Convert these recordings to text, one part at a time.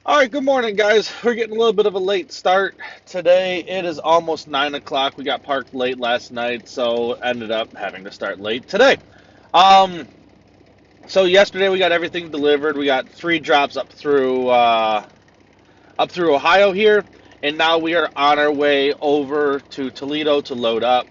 All right, good morning, guys. We're getting a little bit of a late start today. It is almost 9 o'clock. We got parked late last night, so ended up having to start late today. Um, so yesterday we got everything delivered. We got three drops up through Ohio here, and now we are on our way over to Toledo to load up.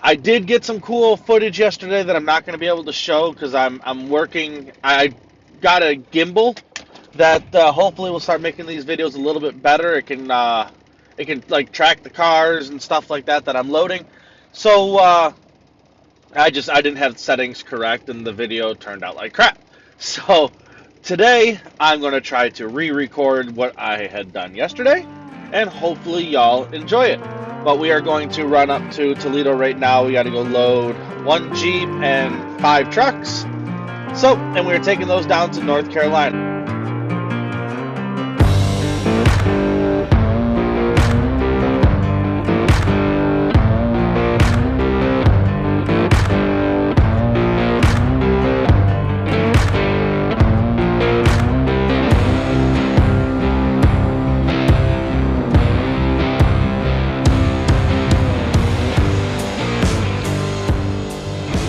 I did get some cool footage yesterday that I'm not going to be able to show because I'm working. I got a gimbal that hopefully will start making these videos a little bit better. It can like track the cars and stuff like that I'm loading. So I didn't have settings correct and the video turned out like crap. So today I'm going to try to re-record what I had done yesterday and hopefully y'all enjoy it. But we are going to run up to Toledo right now. We got to go load one Jeep and five trucks. So, and we're taking those down to North Carolina.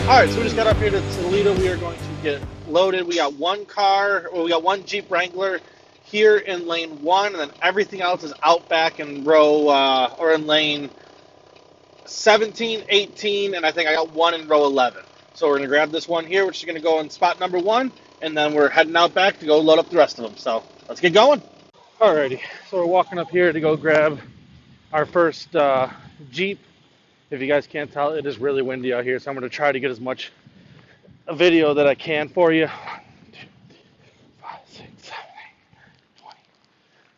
All right, so we just got up here to Toledo. We are going to get loaded. We got we got one Jeep Wrangler here in lane one, and then everything else is out back in row, or in lane 17, 18, and I think I got one in row 11. So we're going to grab this one here, which is going to go in spot number one, and then we're heading out back to go load up the rest of them. So let's get going. Alrighty, so we're walking up here to go grab our first Jeep. If you guys can't tell, it is really windy out here, so I'm going to try to get as much a video that I can for you. 1, 2, 5, 6, 7,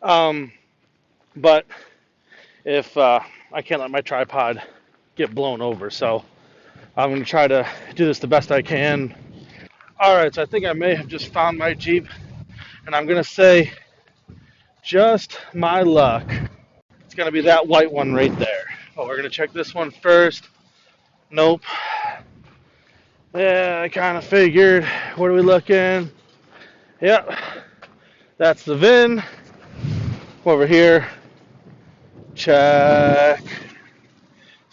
8, 20. But if I can't let my tripod get blown over, so I'm going to try to do this the best I can. All right, so I think I may have just found my Jeep, and I'm going to say just my luck. It's going to be that white one right there. Oh, we're going to check this one first. Nope. Yeah, I kind of figured. What are we looking? Yep, that's the VIN. Over here, check.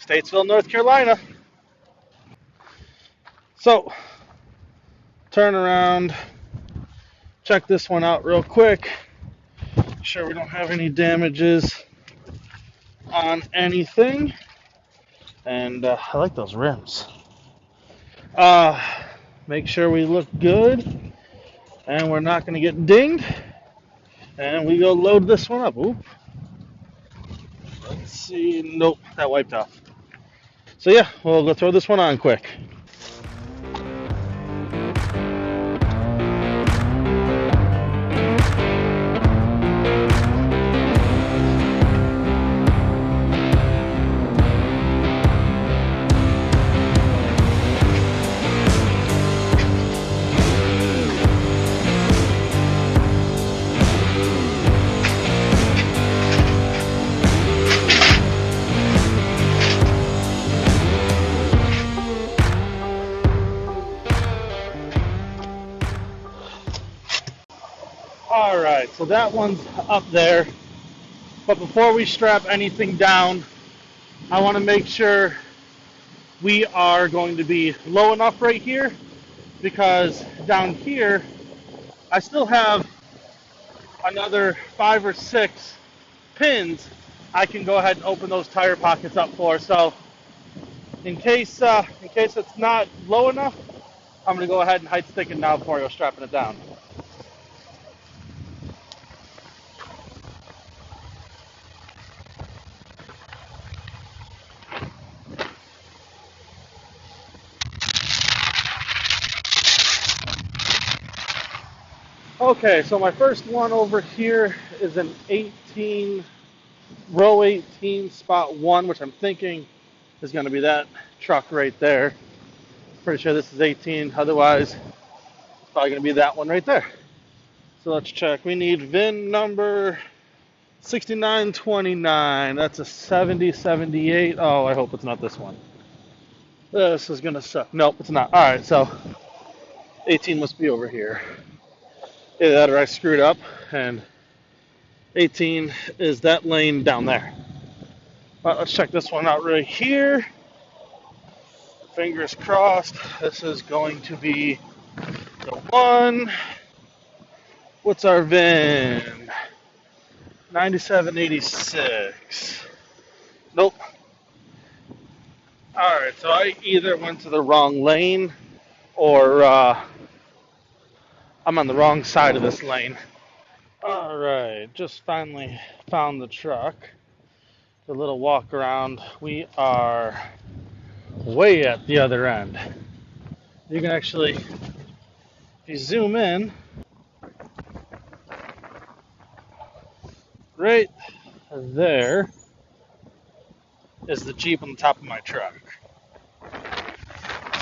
Statesville, North Carolina. So, turn around, check this one out real quick. Make sure we don't have any damages on anything. And I like those rims. Make sure we look good and we're not going to get dinged. And we go load this one up. Oop. Let's see. Nope, that wiped off. So yeah, we'll go throw this one on quick. All right, so that one's up there. But before we strap anything down, I want to make sure we are going to be low enough right here, because down here I still have another 5 or 6 pins I can go ahead and open those tire pockets up for. So in case it's not low enough, I'm going to go ahead and height stick it now before I go strapping it down. Okay, so my first one over here is an 18, row 18, spot 1, which I'm thinking is going to be that truck right there. Pretty sure this is 18, otherwise it's probably going to be that one right there. So let's check. We need VIN number 6929. That's a 7078. Oh, I hope it's not this one. This is going to suck. Nope, it's not. All right, so 18 must be over here. Either that or I screwed up and 18 is that lane down there. Let's check this one out right here. Fingers crossed. This is going to be the one. What's our VIN? 9786. Nope. Alright, so I either went to the wrong lane or I'm on the wrong side of this lane. Alright, just finally found the truck. The little walk around. We are way at the other end. You can actually, if you zoom in, right there is the Jeep on the top of my truck.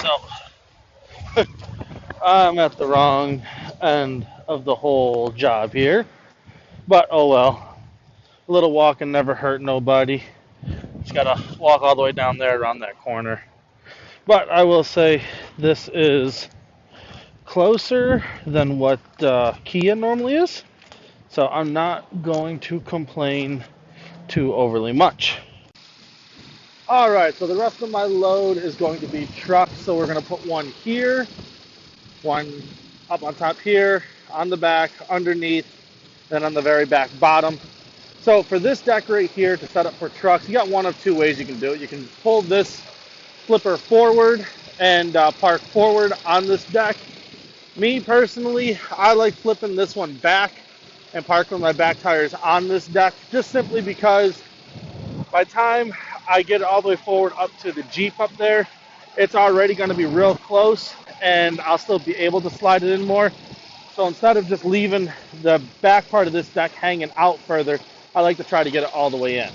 So, I'm at the wrong end of the whole job here. But, oh well. A little walking never hurt nobody. Just gotta walk all the way down there around that corner. But I will say this is closer than what Kia normally is. So I'm not going to complain too overly much. Alright, so the rest of my load is going to be trucks. So we're going to put one here, one up on top here, on the back, underneath, then on the very back bottom. So for this deck right here to set up for trucks, you got one of two ways you can do it. You can pull this flipper forward and park forward on this deck. Me personally, I like flipping this one back and parking my back tires on this deck, just simply because by the time I get it all the way forward up to the Jeep up there, it's already going to be real close and I'll still be able to slide it in more. So instead of just leaving the back part of this deck hanging out further, I like to try to get it all the way in.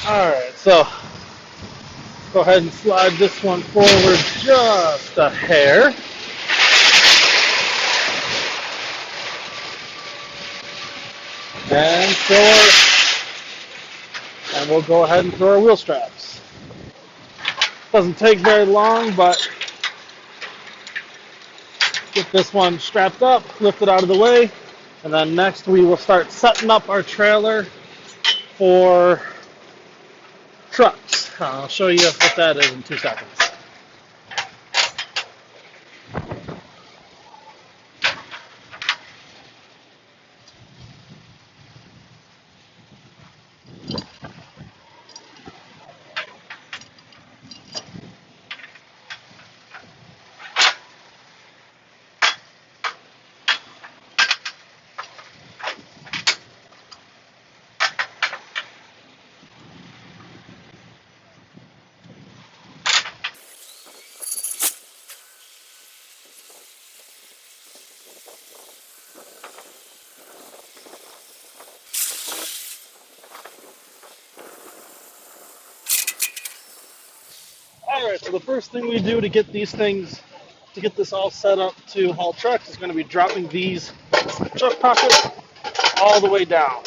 Alright, so go ahead and slide this one forward just a hair. And we'll go ahead and throw our wheel straps. Doesn't take very long, but get this one strapped up, lift it out of the way, and then next we will start setting up our trailer for trucks. I'll show you what that is in 2 seconds. Alright, so the first thing we do to get this all set up to haul trucks is going to be dropping these truck pockets all the way down.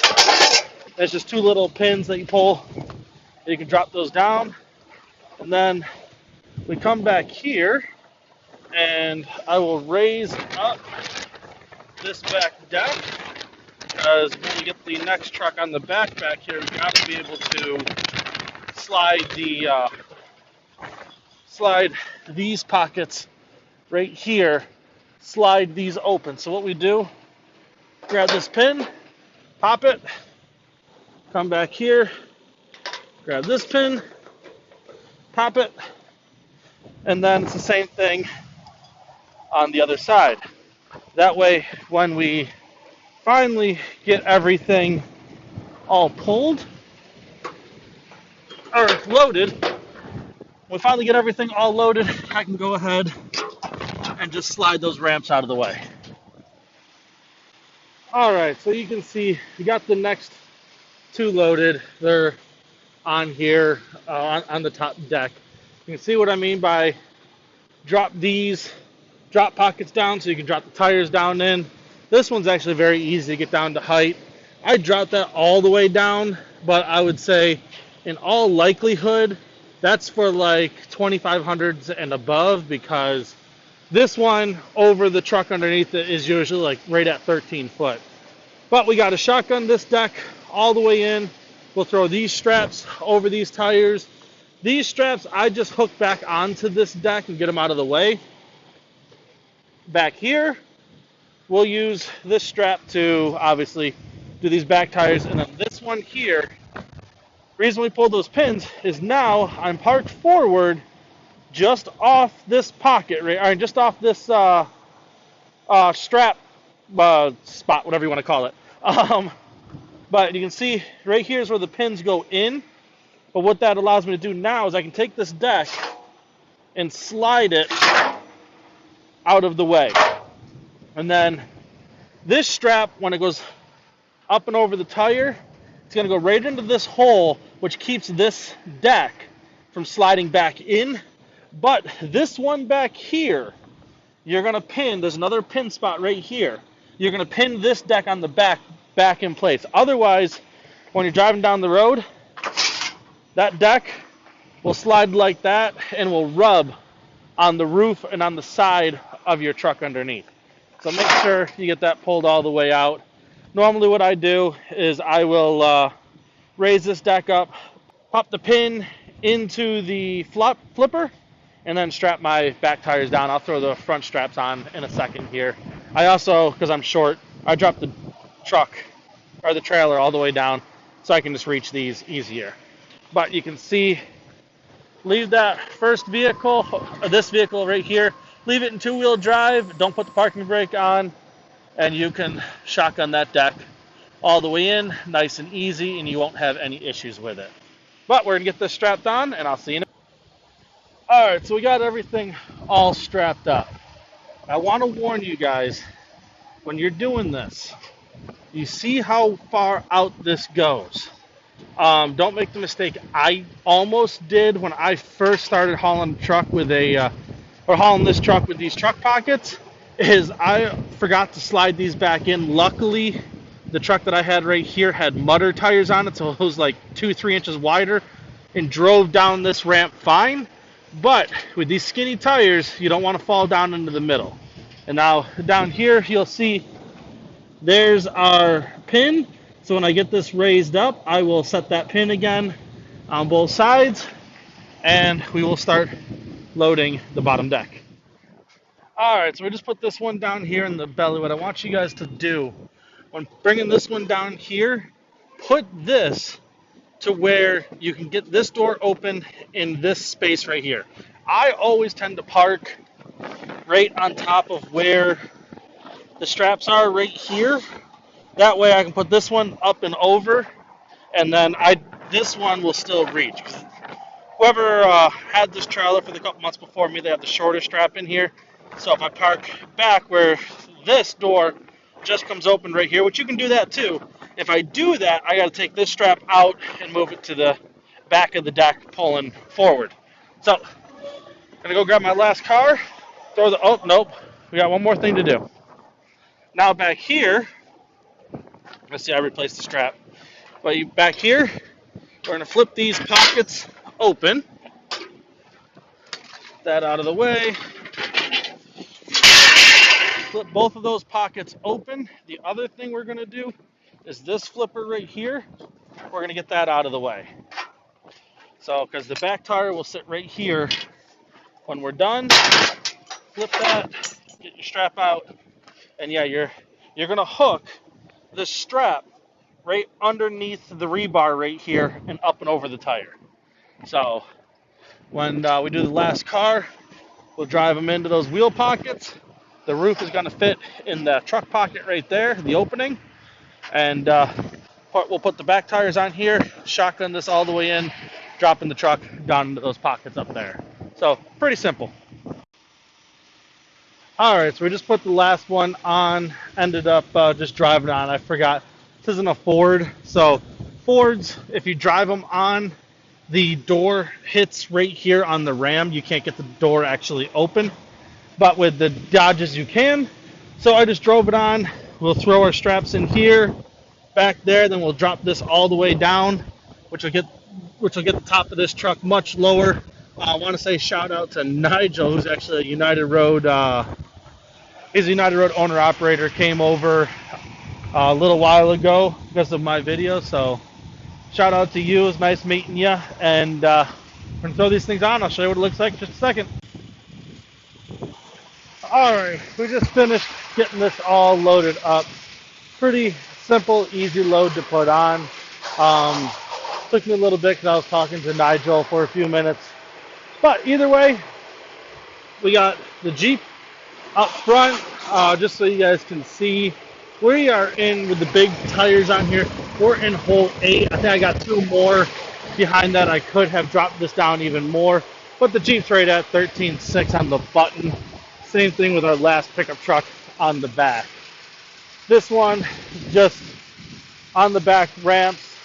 There's just 2 little pins that you pull. You can drop those down. And then we come back here and I will raise up this back deck, because when we get the next truck on the back here, we have to be able to slide these pockets right here, slide these open. So what we do, grab this pin, pop it, come back here, Grab this pin, pop it, and then it's the same thing on the other side. That way, when we finally get everything all pulled or loaded, when we finally get everything all loaded, I can go ahead and just slide those ramps out of the way. All right, so you can see we got the next two loaded. They're on here on the top deck. You can see what I mean by drop pockets down so you can drop the tires down in. This one's actually very easy to get down to height. I dropped that all the way down, but I would say in all likelihood that's for like 2500s and above, because this one over the truck underneath it is usually like right at 13 foot. But we got a shotgun this deck all the way in. We'll throw these straps over these tires. These straps I just hook back onto this deck and get them out of the way. Back here, we'll use this strap to obviously do these back tires. And then this one here, the reason we pulled those pins is now I'm parked forward just off this pocket, right, or just off this strap spot, whatever you want to call it. But you can see right here is where the pins go in. But what that allows me to do now is I can take this deck and slide it out of the way. And then this strap, when it goes up and over the tire, it's going to go right into this hole, which keeps this deck from sliding back in. But this one back here, you're going to pin, there's another pin spot right here. You're going to pin this deck on the back in place. Otherwise, when you're driving down the road, that deck will slide like that and will rub on the roof and on the side of your truck underneath. So make sure you get that pulled all the way out. Normally what I do is I will raise this deck up, pop the pin into the flipper, and then strap my back tires down. I'll throw the front straps on in a second here. I also, because I'm short, I dropped the truck or the trailer all the way down so I can just reach these easier. But you can see, leave that first vehicle, or this vehicle right here, leave it in two-wheel drive, don't put the parking brake on, and you can shotgun that deck all the way in, nice and easy, and you won't have any issues with it. But we're going to get this strapped on, and I'll see you in a minute. Alright, so we got everything all strapped up. I want to warn you guys, when you're doing this, you see how far out this goes. Don't make the mistake I almost did when I first started hauling the truck with hauling this truck with these truck pockets, is I forgot to slide these back in. Luckily, the truck that I had right here had mudder tires on it, so it was like 2-3 inches wider, and drove down this ramp fine. But with these skinny tires, you don't want to fall down into the middle. And now down here, you'll see there's our pin. So when I get this raised up, I will set that pin again on both sides, and we will start loading the bottom deck. Alright, so we just put this one down here in the belly. What I want you guys to do, when bringing this one down here, put this to where you can get this door open in this space right here. I always tend to park right on top of where the straps are right here. That way I can put this one up and over, and then this one will still reach. Whoever had this trailer for the couple months before me, they have the shorter strap in here. So if I park back where this door just comes open right here, which you can do that too. If I do that, I got to take this strap out and move it to the back of the deck, pulling forward. So I'm gonna go grab my last car, oh nope, we got one more thing to do. Now back here, let's see, I replaced the strap. But back here, we're gonna flip these pockets open. That out of the way. Flip both of those pockets open. The other thing we're gonna do is this flipper right here. We're going to get that out of the way. So, because the back tire will sit right here. When we're done, flip that, get your strap out, and yeah, you're going to hook the strap right underneath the rebar right here and up and over the tire. So when we do the last car, we'll drive them into those wheel pockets. The roof is going to fit in the truck pocket right there, the opening. And we'll put the back tires on here, shotgun this all the way in, dropping the truck down into those pockets up there. So pretty simple. All right, so we just put the last one on, ended up just driving on. I forgot, this isn't a Ford. So Fords, if you drive them on, the door hits right here on the ram. You can't get the door actually open. But with the Dodges, you can. So I just drove it on. We'll throw our straps in here, back there, then we'll drop this all the way down, which will get the top of this truck much lower. I want to say shout out to Nigel, who's actually a United Road he's a United Road owner operator, came over a little while ago because of my video. So shout out to you. It's nice meeting you. And we're going to throw these things on. I'll show you what it looks like in just a second. All right, we just finished getting this all loaded up. Pretty simple, easy load to put on. Took me a little bit because I was talking to Nigel for a few minutes. But either way, we got the Jeep up front, just so you guys can see. We are in with the big tires on here. We're in hole 8. I think I got 2 more behind that. I could have dropped this down even more, but the Jeep's right at 13.6 on the button. Same thing with our last pickup truck on the back. This one just on the back ramps,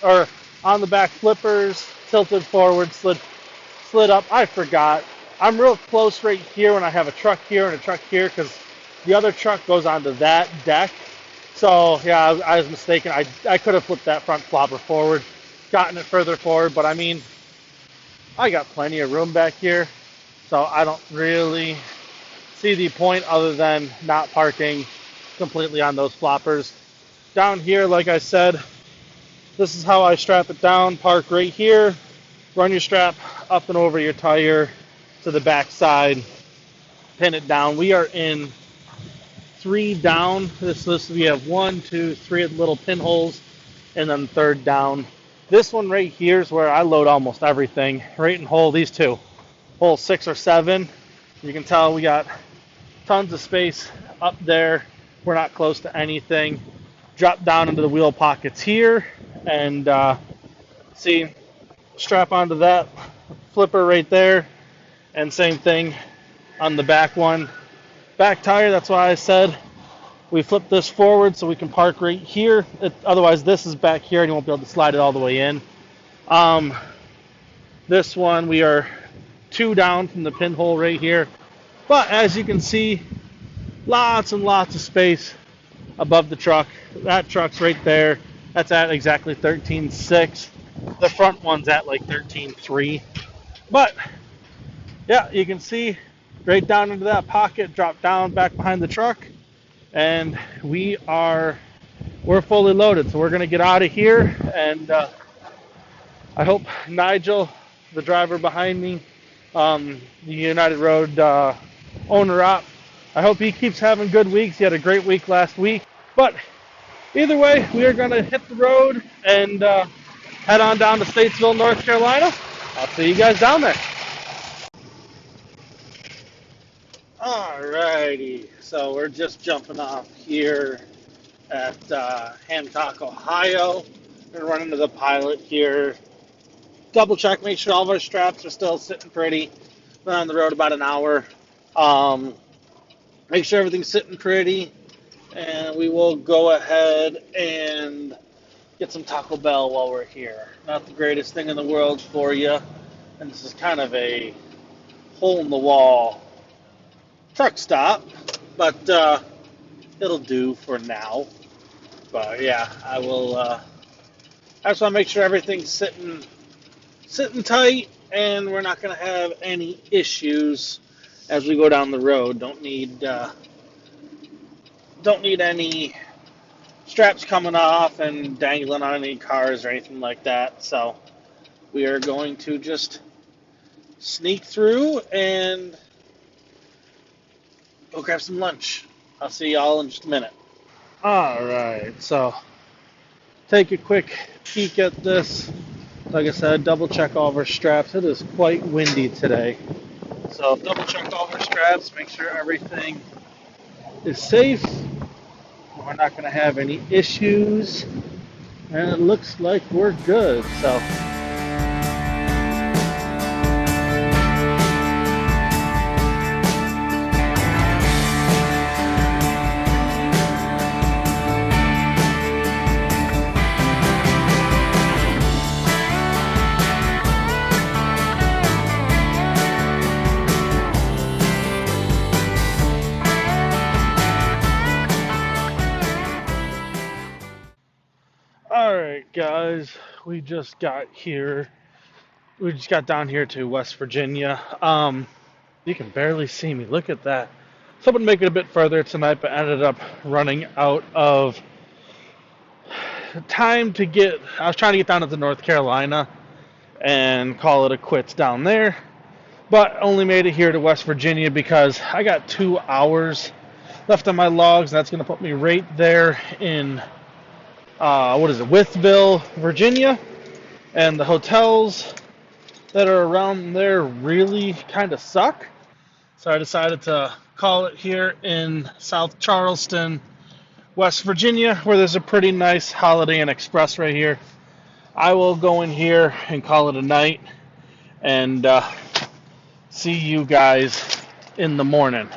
or on the back flippers, tilted forward, slid up. I forgot. I'm real close right here when I have a truck here and a truck here because the other truck goes onto that deck. So yeah, I was mistaken. I could have flipped that front flopper forward, gotten it further forward, but I mean, I got plenty of room back here, so I don't really see the point other than not parking completely on those floppers. Down here, like I said, this is how I strap it down. Park right here, run your strap up and over your tire to the back side, pin it down. We are in 3 down. We have 1, 2, 3 little pinholes, and then 3rd down. This one right here is where I load almost everything. Right in these 2, hole 6 or 7. You can tell we got tons of space up there. We're not close to anything. Drop down into the wheel pockets here, and see, strap onto that flipper right there. And same thing on the back one. Back tire, that's why I said we flip this forward so we can park right here. Otherwise, this is back here and you won't be able to slide it all the way in. This one, we are 2 down from the pinhole right here. But as you can see, lots and lots of space above the truck. That truck's right there. That's at exactly 13.6. The front one's at like 13.3. But yeah, you can see right down into that pocket, drop down back behind the truck, and we're fully loaded. So we're gonna get out of here, and I hope Nigel, the driver behind me, the United Road owner op, I hope he keeps having good weeks. He had a great week last week. But either way, we are gonna hit the road and head on down to Statesville, North Carolina. I'll see you guys down there. Alrighty, so we're just jumping off here at Hancock, Ohio. We're running to the pilot here. Double check, make sure all of our straps are still sitting pretty. Been on the road about an hour. Make sure everything's sitting pretty, and we will go ahead and get some Taco Bell while we're here. Not the greatest thing in the world for you, and this is kind of a hole-in-the-wall truck stop, but it'll do for now. But yeah, I will. I just want to make sure everything's sitting tight, and we're not going to have any issues as we go down the road. Don't need any straps coming off and dangling on any cars or anything like that. So we are going to just sneak through and go grab some lunch. I'll see y'all in just a minute. All right, so take a quick peek at this. Like I said, double check all of our straps. It is quite windy today. So double check all of our straps, make sure everything is safe. We're not going to have any issues. And it looks like we're good. So alright guys, we just got here. We just got down here to West Virginia. You can barely see me. Look at that. I was hoping to make it a bit further tonight, but ended up running out of time to get. I was trying to get down to North Carolina and call it a quits down there, but only made it here to West Virginia because I got 2 hours left on my logs. That's going to put me right there in Withville, Virginia, and the hotels that are around there really kind of suck. So I decided to call it here in South Charleston, West Virginia, where there's a pretty nice Holiday Inn Express right here. I will go in here and call it a night and see you guys in the morning.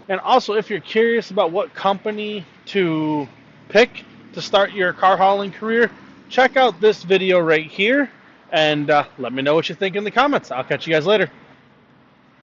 And also, if you're curious about what company to pick to start your car hauling career, check out this video right here and let me know what you think in the comments. I'll catch you guys later.